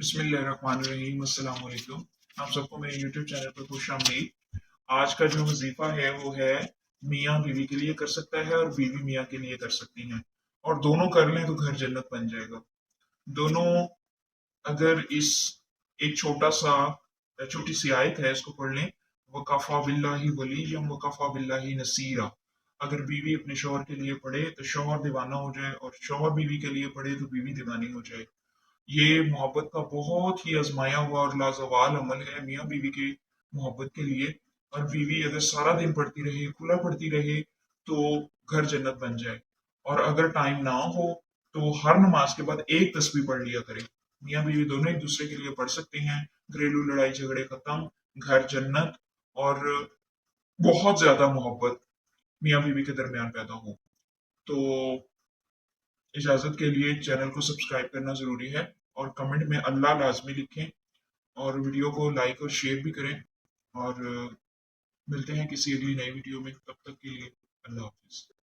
بسم اللہ الرحمن الرحیم، السلام علیکم۔ آپ سب کو میرے یوٹیوب چینل پر خوش آمدید۔ آج کا جو وظیفہ ہے وہ ہے میاں بیوی کے لیے کر سکتا ہے اور بیوی میاں کے لیے کر سکتی ہیں، اور دونوں کر لیں تو گھر جنت بن جائے گا۔ دونوں اگر اس ایک چھوٹی سی آیت ہے، اس کو پڑھ لیں، وکفا باللہ ولی وکفا باللہ نصیرا۔ اگر بیوی اپنے شوہر کے لیے پڑھے تو شوہر دیوانہ ہو جائے، اور شوہر بیوی کے لیے پڑھے تو بیوی دیوانی ہو جائے۔ یہ محبت کا بہت ہی آزمایا ہوا اور لازوال عمل ہے میاں بیوی کی محبت کے لیے۔ اور بیوی اگر سارا دن پڑھتی رہے، کھلا پڑھتی رہے، تو گھر جنت بن جائے۔ اور اگر ٹائم نہ ہو تو ہر نماز کے بعد ایک تسبیح پڑھ لیا کرے۔ میاں بیوی دونوں ایک دوسرے کے لیے پڑھ سکتے ہیں، گھریلو لڑائی جھگڑے ختم، گھر جنت، اور بہت زیادہ محبت میاں بیوی کے درمیان پیدا ہو۔ تو اجازت کے لیے چینل کو سبسکرائب کرنا ضروری ہے، اور کمنٹ میں اللہ لازمی لکھیں، اور ویڈیو کو لائک اور شیئر بھی کریں۔ اور ملتے ہیں کسی اگلی نئی ویڈیو میں، تب تک کے لیے اللہ حافظ۔